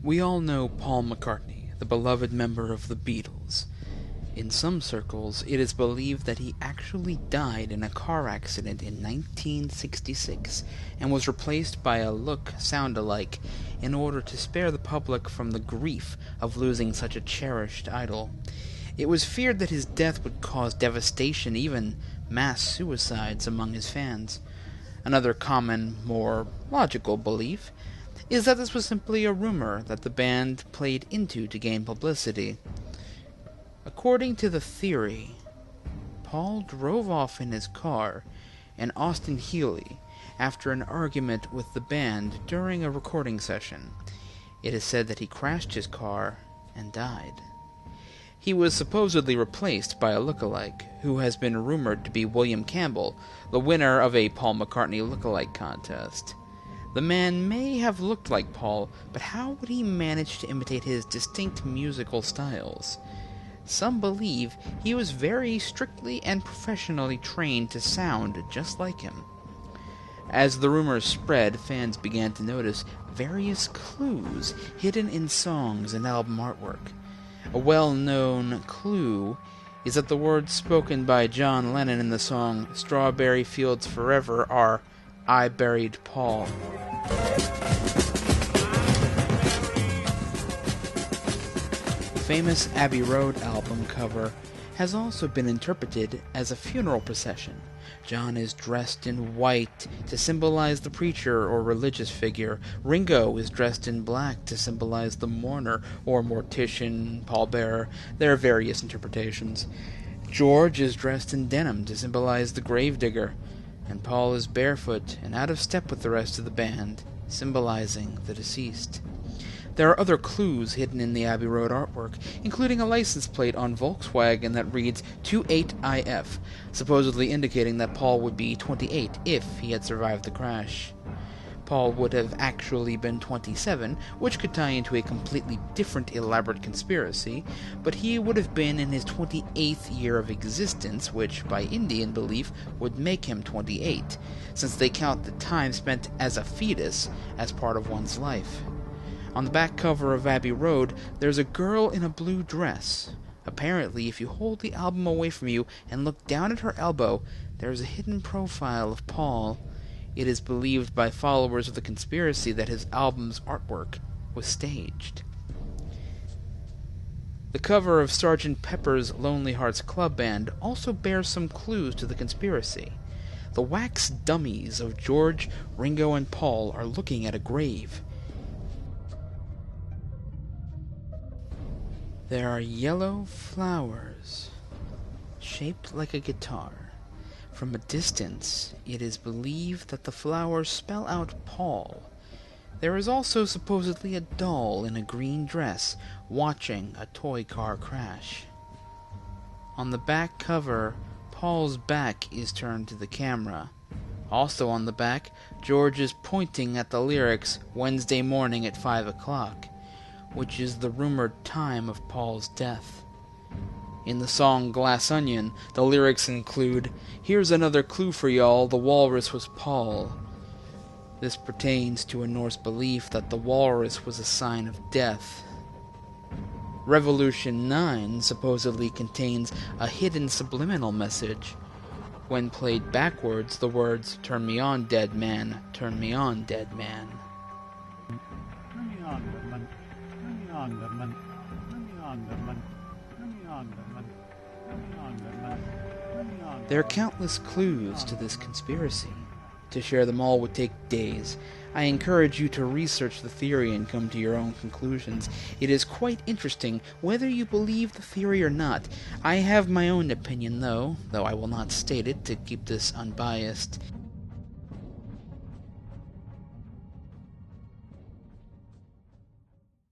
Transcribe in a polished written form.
We all know Paul McCartney, the beloved member of the Beatles. In some circles, it is believed that he actually died in a car accident in 1966 and was replaced by a look-sound-alike in order to spare the public from the grief of losing such a cherished idol. It was feared that his death would cause devastation, even mass suicides among his fans. Another common, more logical belief is that this was simply a rumor that the band played into to gain publicity. According to the theory, Paul drove off in his car and Austin Healey after an argument with the band during a recording session. It is said that he crashed his car and died. He was supposedly replaced by a look-alike, who has been rumored to be William Campbell, the winner of a Paul McCartney look-alike contest. The man may have looked like Paul, but how would he manage to imitate his distinct musical styles? Some believe he was very strictly and professionally trained to sound just like him. As the rumors spread, fans began to notice various clues hidden in songs and album artwork. A well-known clue is that the words spoken by John Lennon in the song "Strawberry Fields Forever" are "I buried Paul." The famous Abbey Road album cover has also been interpreted as a funeral procession. John is dressed in white to symbolize the preacher or religious figure. Ringo is dressed in black to symbolize the mourner or mortician, pallbearer. There are various interpretations. George is dressed in denim to symbolize the gravedigger, and Paul is barefoot and out of step with the rest of the band, symbolizing the deceased. There are other clues hidden in the Abbey Road artwork, including a license plate on Volkswagen that reads 28IF, supposedly indicating that Paul would be 28 if he had survived the crash. Paul would have actually been 27, which could tie into a completely different elaborate conspiracy, but he would have been in his 28th year of existence, which, by Indian belief, would make him 28, since they count the time spent as a fetus as part of one's life. On the back cover of Abbey Road, there's a girl in a blue dress. Apparently, if you hold the album away from you and look down at her elbow, there is a hidden profile of Paul. It is believed by followers of the conspiracy that his album's artwork was staged. The cover of Sgt. Pepper's Lonely Hearts Club Band also bears some clues to the conspiracy. The wax dummies of George, Ringo, and Paul are looking at a grave. There are yellow flowers, shaped like a guitar. From a distance, it is believed that the flowers spell out Paul. There is also supposedly a doll in a green dress watching a toy car crash. On the back cover, Paul's back is turned to the camera. Also on the back, George is pointing at the lyrics "Wednesday morning at 5 o'clock." which is the rumored time of Paul's death. In the song Glass Onion, the lyrics include, "Here's another clue for y'all, the walrus was Paul." This pertains to a Norse belief that the walrus was a sign of death. Revolution 9 supposedly contains a hidden subliminal message. When played backwards, the words, "Turn me on, dead man, turn me on, dead man." There are countless clues to this conspiracy. To share them all would take days. I encourage you to research the theory and come to your own conclusions. It is quite interesting whether you believe the theory or not. I have my own opinion though I will not state it to keep this unbiased.